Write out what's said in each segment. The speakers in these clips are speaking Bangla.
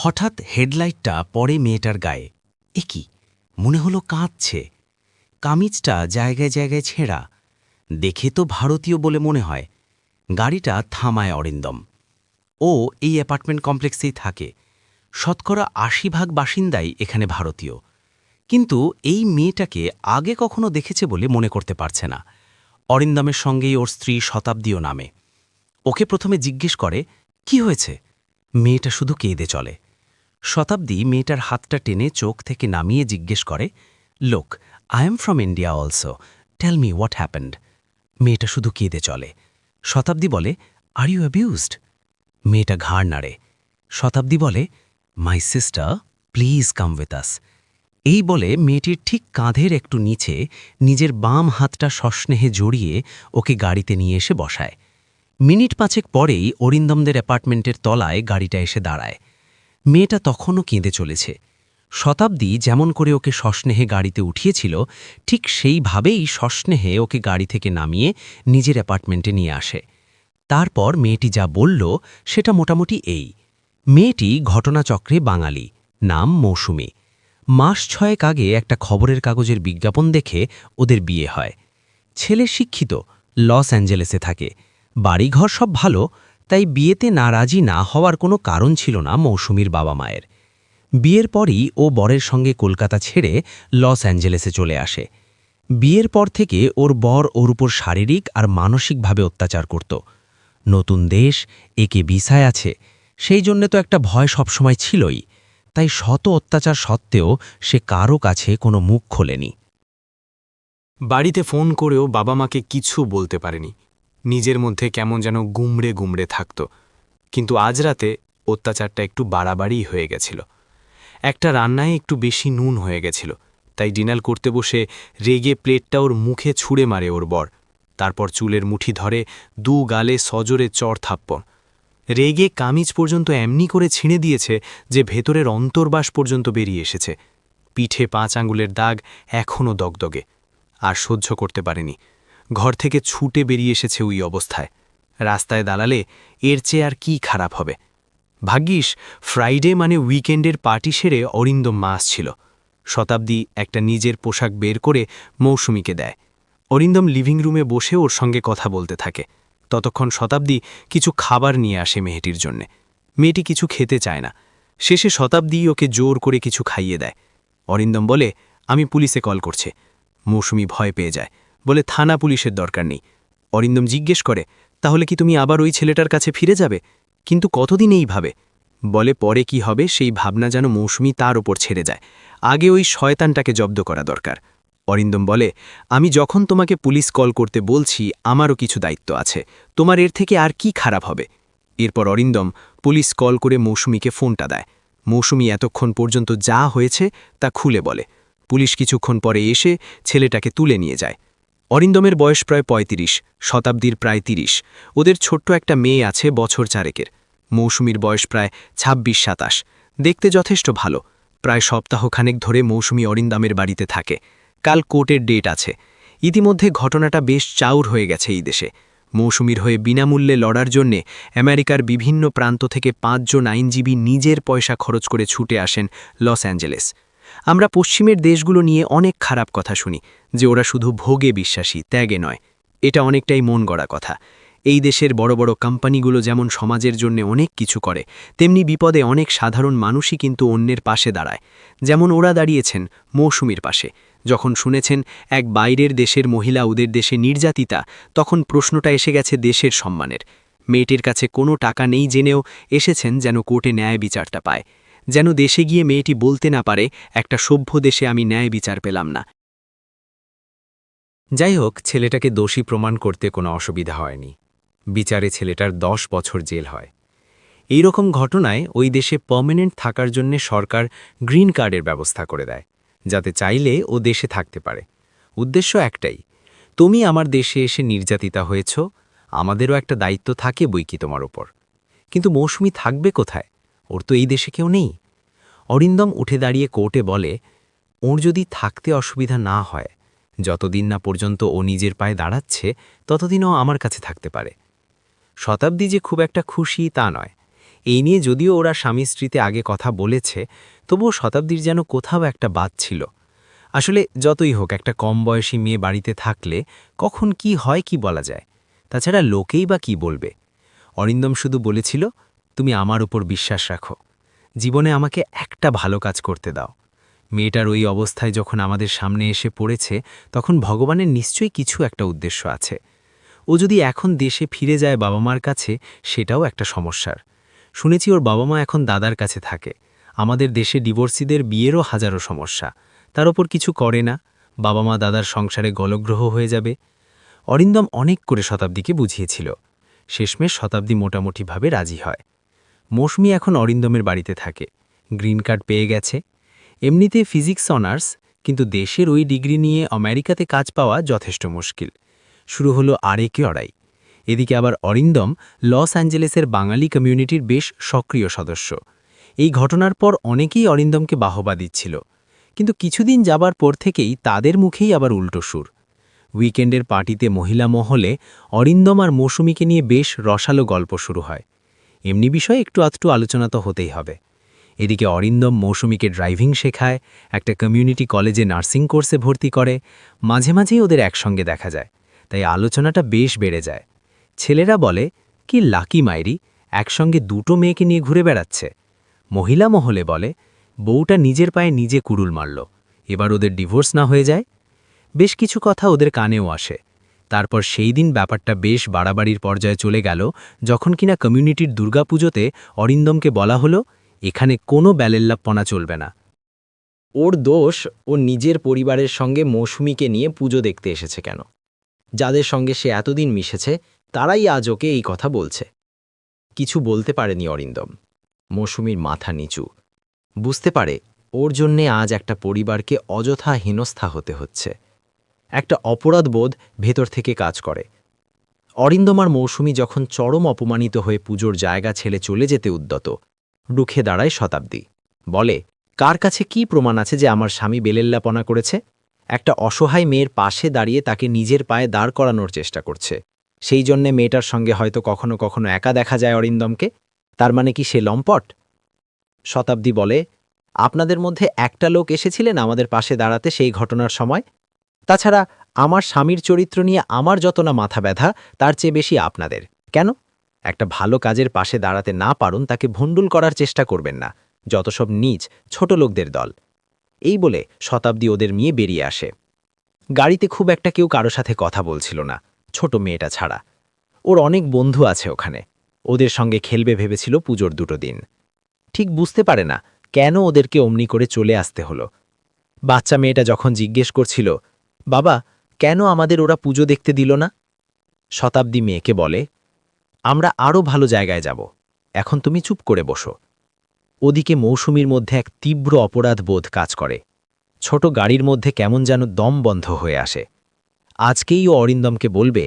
হঠাৎ হেডলাইটটা পড়ে মেয়েটার গায়ে। এ কি, মনে হলো কাঁদছে। কামিজটা জায়গায় জায়গায় ছেঁড়া। দেখে তো ভারতীয় বলে মনে হয়। গাড়িটা থামায় অরিন্দম। ও এই অ্যাপার্টমেন্ট কমপ্লেক্সেই থাকে। শতকরা ৮০ ভাগ বাসিন্দাই এখানে ভারতীয়। কিন্তু এই মেয়েটাকে আগে কখনো দেখেছে বলে মনে করতে পারছে না। অরিন্দমের সঙ্গেই ওর স্ত্রী শতাব্দীও নামে। ওকে প্রথমে জিজ্ঞেস করে, কি হয়েছে? মেয়েটা শুধু কেঁদে চলে। শতাব্দী মেয়েটার হাতটা টেনে চোখ থেকে নামিয়ে জিজ্ঞেস করে, লোক, I am from India also, tell me what happened. মেয়েটা শুধু কেঁদে চলে। শতাব্দী বলে, আর ইউ অ্যাবিউজড? মেয়েটা ঘাড় নাড়ে। শতাব্দী বলে, my sister, please come with us. এই বলে মেয়েটির ঠিক কাঁধের একটু নিচে নিজের বাম হাতটা সস্নেহে জড়িয়ে ওকে গাড়িতে নিয়ে এসে বসায়। মিনিট ৫ পরেই অরিন্দমদের অ্যাপার্টমেন্টের তলায় গাড়িটা এসে দাঁড়ায়। মেয়েটা তখনও কেঁদে চলেছে। শতাব্দী যেমন করে ওকে সস্নেহে গাড়িতে উঠিয়েছিল, ঠিক সেইভাবেই সস্নেহে ওকে গাড়ি থেকে নামিয়ে নিজের অ্যাপার্টমেন্টে নিয়ে আসে। তারপর মেয়েটি যা বলল সেটা মোটামুটি এই। মেয়েটি ঘটনাচক্রে বাঙালি, নাম মৌসুমী। মাস ৬ আগে একটা খবরের কাগজের বিজ্ঞাপন দেখে ওদের বিয়ে হয়। ছেলে শিক্ষিত, লস অ্যাঞ্জেলেসে থাকে। বাড়িঘর সব ভালো, তাই বিয়েতে নারাজি না হওয়ার কোনো কারণ ছিল না মৌসুমীর বাবা মায়ের। বিয়ের পরই ও বরের সঙ্গে কলকাতা ছেড়ে লস অ্যাঞ্জেলেসে চলে আসে। বিয়ের পর থেকে ওর বর ওর উপর শারীরিক আর মানসিকভাবে অত্যাচার করত। নতুন দেশ, একে ভিসায় আছে, সেই জন্যে তো একটা ভয় সবসময় ছিলই। তাই শত অত্যাচার সত্ত্বেও সে কারও কাছে কোনো মুখ খোলেনি। বাড়িতে ফোন করেও বাবা মাকে কিছু বলতে পারেনি। নিজের মধ্যে কেমন যেন গুমড়ে গুমড়ে থাকত। কিন্তু আজ রাতে অত্যাচারটা একটু বাড়াবাড়ি হয়ে গেছিল। একটা রান্নায় একটু বেশি নুন হয়ে গেছিল, তাই ডিনার করতে বসে রেগে প্লেটটা ওর মুখে ছুঁড়ে মারে ওর বর। তারপর চুলের মুঠি ধরে দু গালে সজোরে চড় থাপ্পড়। রেগে কামিজ পর্যন্ত এমনি করে ছিঁড়ে দিয়েছে যে ভেতরের অন্তর্বাস পর্যন্ত বেরিয়ে এসেছে। পিঠে ৫ আঙুলের দাগ এখনও দগদগে। আর সহ্য করতে পারেনি। ঘর থেকে ছুটে বেরিয়ে এসেছে ওই অবস্থায়। রাস্তায় দাঁড়ালে এর চেয়ে আর কি খারাপ হবে। ভাগ্যিস ফ্রাইডে মানে উইকেন্ডের পার্টি সেরে অরিন্দম মা আসছিল। শতাব্দী একটা নিজের পোশাক বের করে মৌসুমীকে দেয়। অরিন্দম লিভিং রুমে বসে ওর সঙ্গে কথা বলতে থাকে। ততক্ষণ শতাব্দী কিছু খাবার নিয়ে আসে মেয়েটির জন্যে। মেয়েটি কিছু খেতে চায় না। শেষে শতাব্দী ওকে জোর করে কিছু খাইয়ে দেয়। অরিন্দম বলে, আমি পুলিশে কল করছে। মৌসুমী ভয় পেয়ে যায়, বলে থানা পুলিশের দরকার নেই। অরিন্দম জিজ্ঞেস করে, তাহলে কি তুমি আবার ওই ছেলেটার কাছে ফিরে যাবে? কিন্তু কতদিন এইভাবে? বলে পরে কি হবে সেই ভাবনা যেন মৌসুমী তার ওপর ছেড়ে যায়। আগে ওই শয়তানটাকে জব্দ করা দরকার। অরিন্দম বলে, আমি যখন তোমাকে পুলিশ কল করতে বলছি আমারও কিছু দায়িত্ব আছে, তোমার এর থেকে আর কি খারাপ হবে? এরপর অরিন্দম পুলিশ কল করে মৌসুমীকে ফোনটা দেয়। মৌসুমী এতক্ষণ পর্যন্ত যা হয়েছে তা খুলে বলে। পুলিশ কিছুক্ষণ পরে এসে ছেলেটাকে তুলে নিয়ে যায়। অরিন্দমের বয়স প্রায় ৩৫, শতাব্দীর প্রায় ৩০। ওদের ছোট্ট একটা মেয়ে আছে বছর ৪-এর। মৌসুমীর বয়স প্রায় ২৬-২৭। দেখতে যথেষ্ট ভালো। প্রায় সপ্তাহখানেক ধরে মৌসুমী অরিন্দমের বাড়িতে থাকে। কাল কোর্টের ডেট আছে। ইতিমধ্যে ঘটনাটা বেশ চাউর হয়ে গেছে এই দেশে। মৌসুমীর হয়ে বিনামূল্যে লড়ার জন্যে আমেরিকার বিভিন্ন প্রান্ত থেকে ৫ জন আইনজীবী নিজের পয়সা খরচ করে ছুটে আসেন লস অ্যাঞ্জেলেস। আমরা পশ্চিমের দেশগুলো নিয়ে অনেক খারাপ কথা শুনি, যে ওরা শুধু ভোগে বিশ্বাসী, ত্যাগে নয়। এটা অনেকটাই মন গড়া কথা। এই দেশের বড় বড় কোম্পানিগুলো যেমন সমাজের জন্য অনেক কিছু করে, তেমনি বিপদে অনেক সাধারণ মানুষই কিন্তু অন্যের পাশে দাঁড়ায়। যেমন ওরা দাঁড়িয়েছেন মৌসুমীর পাশে। যখন শুনেছেন এক বাইরের দেশের মহিলা ওদের দেশে নির্যাতিতা, তখন প্রশ্নটা এসে গেছে দেশের সম্মানের। মেয়েটির কাছে কোনো টাকা নেই জেনেও এসেছেন যেন কোর্টে ন্যায় বিচারটা পায়। যেন দেশে গিয়ে মেয়েটি বলতে না পারে, একটা সভ্য দেশে আমি ন্যায় বিচার পেলাম না। যাই হোক, ছেলেটাকে দোষী প্রমাণ করতে কোনো অসুবিধা হয়নি। বিচারে ছেলেটার ১০ বছর জেল হয়। এই রকম ঘটনায় ওই দেশে পার্মানেন্ট থাকার জন্য সরকার গ্রিন কার্ডের ব্যবস্থা করে দেয়, যাতে চাইলে ও দেশে থাকতে পারে। উদ্দেশ্য একটাই, তুমি আমার দেশে এসে নির্যাতিতা হয়েছ, আমাদেরও একটা দায়িত্ব থাকে বইকি তোমার ওপর। কিন্তু মৌসুমী থাকবে কোথায়? ওর তো এই দেশে কেউ নেই। অরিন্দম উঠে দাঁড়িয়ে কোর্টে বলে, ওর যদি থাকতে অসুবিধা না হয়, যতদিন না পর্যন্ত ও নিজের পায়ে দাঁড়াচ্ছে ততদিনও আমার কাছে থাকতে পারে। শতাব্দী যে খুব একটা খুশি তা নয়। এই নিয়ে যদিও ওরা স্বামী স্ত্রীতে আগে কথা বলেছে, তবুও শতাব্দীর যেন কোথাও একটা বাদ ছিল। আসলে যতই হোক, একটা কম বয়সী মেয়ে বাড়িতে থাকলে কখন কি হয় কি বলা যায়। তাছাড়া লোকেই বা কি বলবে। অরিন্দম শুধু বলেছিল, তুমি আমার উপর বিশ্বাস রাখো, জীবনে আমাকে একটা ভালো কাজ করতে দাও। মেয়েটার ওই অবস্থায় যখন আমাদের সামনে এসে পড়েছে, তখন ভগবানের নিশ্চয়ই কিছু একটা উদ্দেশ্য আছে। ও যদি এখন দেশে ফিরে যায় বাবা মার কাছে, সেটাও একটা সমস্যার। শুনেছি ওর বাবা মা এখন দাদার কাছে থাকে। আমাদের দেশে ডিভোর্সিদের বিয়েরও হাজারো সমস্যা, তার ওপর কিছু করে না, বাবা মা দাদার সংসারে গলগ্রহ হয়ে যাবে। অরিন্দম অনেক করে শতাব্দীকে বুঝিয়েছিল। শেষমেশ শতাব্দী মোটামুটিভাবে রাজি হয়। মৌসুমী এখন অরিন্দমের বাড়িতে থাকে, গ্রিন কার্ড পেয়ে গেছে। এমনিতে ফিজিক্স অনার্স, কিন্তু দেশের ওই ডিগ্রি নিয়ে আমেরিকাতে কাজ পাওয়া যথেষ্ট মুশকিল। শুরু হলো আরেকে অড়াই। এদিকে আবার অরিন্দম লস অ্যাঞ্জেলেসের বাঙালি কমিউনিটির বেশ সক্রিয় সদস্য। এই ঘটনার পর অনেকেই অরিন্দমকে বাহবা দিচ্ছিল, কিন্তু কিছুদিন যাবার পর থেকেই তাদের মুখেই আবার উল্টো সুর। উইকেন্ডের পার্টিতে মহিলা মহলে অরিন্দম আর মৌসুমীকে নিয়ে বেশ রসালো গল্প শুরু হয়। এমনি বিষয়ে একটু আধটু আলোচনা তো হতেই হবে। এদিকে অরিন্দম মৌসুমীকে ড্রাইভিং শেখায়, একটা কমিউনিটি কলেজে নার্সিং কোর্সে ভর্তি করে, মাঝে মাঝেই ওদের একসঙ্গে দেখা যায়, তাই আলোচনাটা বেশ বেড়ে যায়। ছেলেরা বলে, কি লাকি মাইরি, একসঙ্গে দুটো মেয়েকে নিয়ে ঘুরে বেড়াচ্ছে। মহিলা মহলে বলে, বউটা নিজের পায়ে নিজে কুড়ুল মারল, এবার ওদের ডিভোর্স না হয়ে যায়। বেশ কিছু কথা ওদের কানেও আসে। তারপর সেই দিন ব্যাপারটা বেশ বাড়াবাড়ির পর্যায়ে চলে গেল, যখন কিনা কমিউনিটির দুর্গাপুজোতে অরিন্দমকে বলা হলো, এখানে কোনো ব্যালেল্লাপনা চলবে না। ওর দোষ ও নিজের পরিবারের সঙ্গে মৌসুমীকে নিয়ে পুজো দেখতে এসেছে কেন? যাদের সঙ্গে সে এতদিন মিশেছে, তারাই আজ ওকে এই কথা বলছে। কিছু বলতে পারেনি অরিন্দম। মৌসুমীর মাথা নিচু। বুঝতে পারে ওর জন্যে আজ একটা পরিবারকে অযথা হেনস্থা হতে হচ্ছে। একটা অপরাধবোধ ভেতর থেকে কাজ করে। অরিন্দম আর মৌসুমী যখন চরম অপমানিত হয়ে পুজোর জায়গা ছেড়ে চলে যেতে উদ্যত, রুখে দাঁড়ায় শতাব্দী। বলে, কার কাছে কি প্রমাণ আছে যে আমার স্বামী বেলেল্লাপনা করেছে? একটা অসহায় মেয়ের পাশে দাঁড়িয়ে তাকে নিজের পায়ে দাঁড় করানোর চেষ্টা করছে। সেই জন্যে মেয়েটার সঙ্গে হয়তো কখনো কখনো একা দেখা যায় অরিন্দমকে। তার মানে কি সে লম্পট? শতাব্দী বলে, আপনাদের মধ্যে একটা লোক এসেছিলেন আমাদের পাশে দাঁড়াতে সেই ঘটনার সময়। তাছাড়া আমার স্বামীর চরিত্র নিয়ে আমার যত না মাথা ব্যথা, তার চেয়ে বেশি আপনাদের। কেন? একটা ভালো কাজের পাশে দাঁড়াতে না পারুন তাকে ভণ্ডুল করার চেষ্টা করবেন না। যত সব নীচ ছোট লোকদের দল। এই বলে শতাব্দী ওদের নিয়ে বেরিয়ে আসে। গাড়িতে খুব একটা কেউ কারো সাথে কথা বলছিল না, ছোট মেয়েটা ছাড়া। ওর অনেক বন্ধু আছে ওখানে, ওদের সঙ্গে খেলবে ভেবেছিল পুজোর 2 দিন। ঠিক বুঝতে পারে না কেন ওদেরকে অমনি করে চলে আসতে হলো। বাচ্চা মেয়েটা যখন জিজ্ঞেস করছিল, বাবা কেন আমাদের ওরা পুজো দেখতে দিল না, শতাব্দী মেয়েকে বলে, আমরা আরও ভালো জায়গায় যাব, এখন তুমি চুপ করে বসো। ওদিকে মৌসুমীর মধ্যে এক তীব্র অপরাধ বোধ কাজ করে। ছোট গাড়ির মধ্যে কেমন যেন দম বন্ধ হয়ে আসে। আজকেই ও অরিন্দমকে বলবে,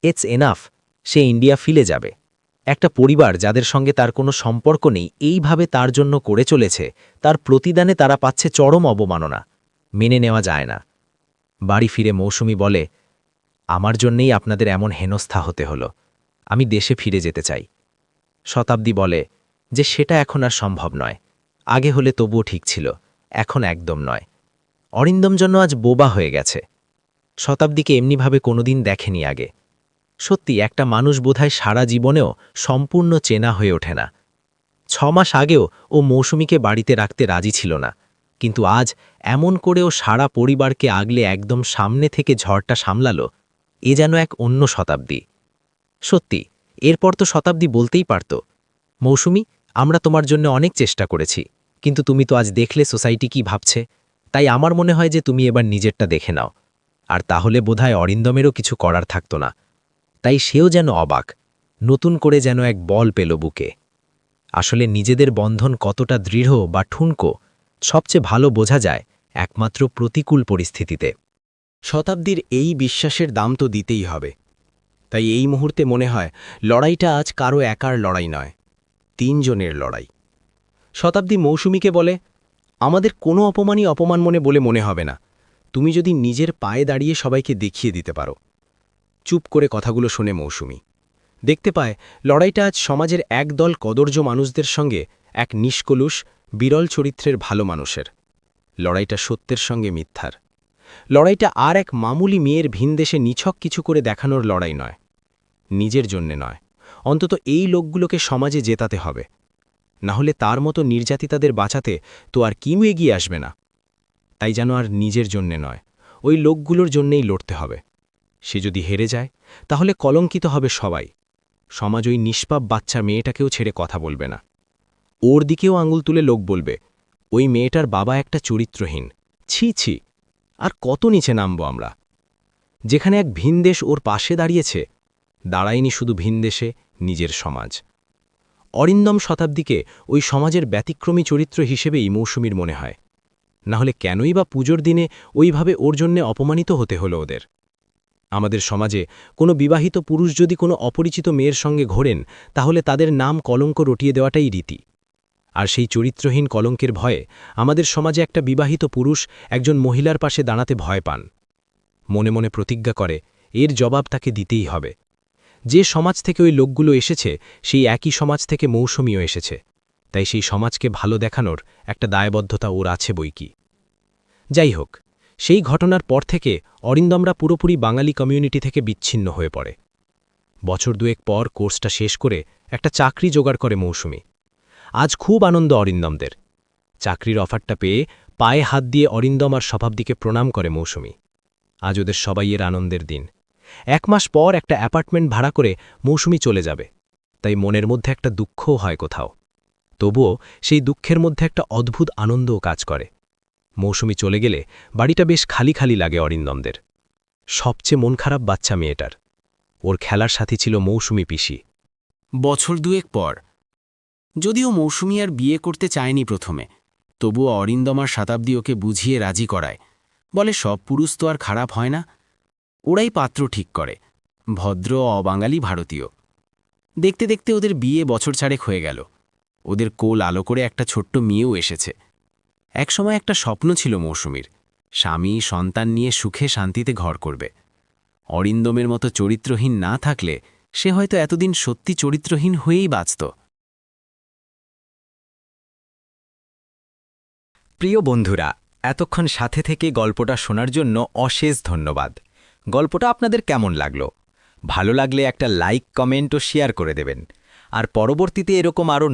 ইটস এনাফ, সে ইন্ডিয়া ফিরে যাবে। একটা পরিবার যাদের সঙ্গে তার কোনো সম্পর্ক নেই এইভাবে তার জন্য করে চলেছে, তার প্রতিদানে তারা পাচ্ছে চরম অবমাননা। মেনে নেওয়া যায় না। বাড়ি ফিরে মৌসুমী বলে, আমার জন্যেই আপনাদের এমন হেনস্থা হতে হলো, আমি দেশে ফিরে যেতে চাই। শতাব্দী বলে যে সেটা এখন আর সম্ভব নয়, আগে হলে তবুও ঠিক ছিল, এখন একদম নয়। অরিন্দম জন্য আজ বোবা হয়ে গেছে। শতাব্দীকে এমনিভাবে কোনোদিন দেখেনি আগে। সত্যি একটা মানুষ বোধহয় সারা জীবনেও সম্পূর্ণ চেনা হয়ে ওঠে না। 6 মাস আগেও ও মৌসুমীকে বাড়িতে রাখতে রাজি ছিল না, কিন্তু আজ এমন করেও সারা পরিবারকে আগলে একদম সামনে থেকে ঝড়টা সামলালো। এ যেন এক অন্য শতাব্দী। সত্যি, এরপর তো শতাব্দী বলতেই পারত, মৌসুমী, আমরা তোমার জন্য অনেক চেষ্টা করেছি, কিন্তু তুমি তো আজ দেখলে সোসাইটি কি ভাবছে, তাই আমার মনে হয় যে তুমি এবার নিজেরটা দেখে নাও। আর তাহলে বোধহয় অরিন্দমেরও কিছু করার থাকত না। তাই সেও যেন অবাক, নতুন করে যেন এক বল পেল বুকে। আসলে নিজেদের বন্ধন কতটা দৃঢ় বা ঠুনকো সবচেয়ে ভালো বোঝা যায় একমাত্র প্রতিকূল পরিস্থিতিতে। শতাব্দীর এই বিশ্বাসের দাম তো দিতেই হবে। তাই এই মুহূর্তে মনে হয় লড়াইটা আজ কারো একার লড়াই নয়, 3 জনের লড়াই। শতাব্দী মৌসুমীকে বলে, আমাদের কোনো অপমানই অপমান বলে মনে হবে না, তুমি যদি নিজের পায়ে দাঁড়িয়ে সবাইকে দেখিয়ে দিতে পারো। চুপ করে কথাগুলো শোনে মৌসুমী। দেখতে পায় লড়াইটা আজ সমাজের একদল কদর্য মানুষদের সঙ্গে এক নিষ্কলুষ বিরল চরিত্রের ভালো মানুষের। লড়াইটা সত্যের সঙ্গে মিথ্যার। লড়াইটা আর এক মামুলি মেয়ের ভিনদেশে নিছক কিছু করে দেখানোর লড়াই নয়, নিজের জন্যে নয়, অন্তত এই লোকগুলোকে সমাজে জেতাতে হবে, না হলে তার মতো নির্যাতিতাদের বাঁচাতে তো আর কেউ এগিয়ে আসবে না। তাই যেন আর নিজের জন্যে নয়, ওই লোকগুলোর জন্যেই লড়তে হবে। সে যদি হেরে যায় তাহলে কলঙ্কিত হবে সবাই। সমাজ ওই নিষ্পাপ বাচ্চার মেয়েটাকেও ছেড়ে কথা বলবে না। ওর দিকেও আঙুল তুলে লোক বলবে, ওই মেয়েটার বাবা একটা চরিত্রহীন, ছি ছি। আর কত নিচে নামব আমরা? যেখানে এক ভিনদেশ ওর পাশে দাঁড়িয়েছে, দাঁড়ায়নি শুধু ভিনদেশে, নিজের সমাজ। অরিন্দম শতাব্দীকে ওই সমাজের ব্যতিক্রমী চরিত্র হিসেবেই মৌসুমীর মনে হয়। না হলে কেনই বা পুজোর দিনে ওইভাবে ওর জন্যে অপমানিত হতে হলো ওদের? আমাদের সমাজে কোনো বিবাহিত পুরুষ যদি কোনো অপরিচিত মেয়ের সঙ্গে ঘোরেন, তাহলে তাদের নাম কলঙ্ক রটিয়ে দেওয়াটাই রীতি। আর সেই চরিত্রহীন কলঙ্কের ভয়ে আমাদের সমাজে একটা বিবাহিত পুরুষ একজন মহিলার পাশে দাঁড়াতে ভয় পান। মনে মনে প্রতিজ্ঞা করে এর জবাব তাকে দিতেই হবে। যে সমাজ থেকে ওই লোকগুলো এসেছে, সেই একই সমাজ থেকে মৌসুমীও এসেছে, তাই সেই সমাজকে ভালো দেখানোর একটা দায়বদ্ধতা ওর আছে বইকি। যাই হোক, সেই ঘটনার পর থেকে অরিন্দমরা পুরোপুরি বাঙালি কমিউনিটি থেকে বিচ্ছিন্ন হয়ে পড়ে। বছর দুয়েক পর কোর্সটা শেষ করে একটা চাকরি জোগাড় করে মৌসুমী। আজ খুব আনন্দ অরিন্দমদের। চাকরির অফারটা পেয়ে পায়ে হাত দিয়ে অরিন্দম আর শতাব্দীকে প্রণাম করে মৌসুমী। আজ ওদের সবাইয়ের আনন্দের দিন। 1 মাস পর একটা অ্যাপার্টমেন্ট ভাড়া করে মৌসুমী চলে যাবে, তাই মনের মধ্যে একটা দুঃখও হয় কোথাও। তবুও সেই দুঃখের মধ্যে একটা অদ্ভুত আনন্দও কাজ করে। মৌসুমী চলে গেলে বাড়িটা বেশ খালি খালি লাগে অরিন্দমদের। সবচেয়ে মন খারাপ বাচ্চা মেয়েটার। ওর খেলার সাথী ছিল মৌসুমী পিসি। বছর দুয়েক পর, যদিও মৌসুমী আর বিয়ে করতে চায়নি প্রথমে, তবুও অরিন্দম আর শতাব্দী ওকে বুঝিয়ে রাজি করায়। বলে সব পুরুষ তো আর খারাপ হয় না। ওরাই পাত্র ঠিক করে, ভদ্র অবাঙালি ভারতীয়। দেখতে দেখতে ওদের বিয়ে বছর 4 হয়ে গেল। ওদের কোল আলো করে একটা ছোট্ট মেয়েও এসেছে। একসময় একটা স্বপ্ন ছিল মৌসুমীর, স্বামী সন্তান নিয়ে সুখে শান্তিতে ঘর করবে। অরিন্দমের মতো চরিত্রহীন না থাকলে সে হয়তো এতদিন সত্যি চরিত্রহীন হয়েই বাঁচত। প্রিয় বন্ধুরা, এতক্ষণ সাথে থেকে গল্পটা শোনার জন্য অশেষ ধন্যবাদ। গল্পটা আপনাদের কেমন লাগলো? ভালো লাগলে একটা লাইক, কমেন্ট ও শেয়ার করে দেবেন। আর পরবর্তীতে এরকম আরও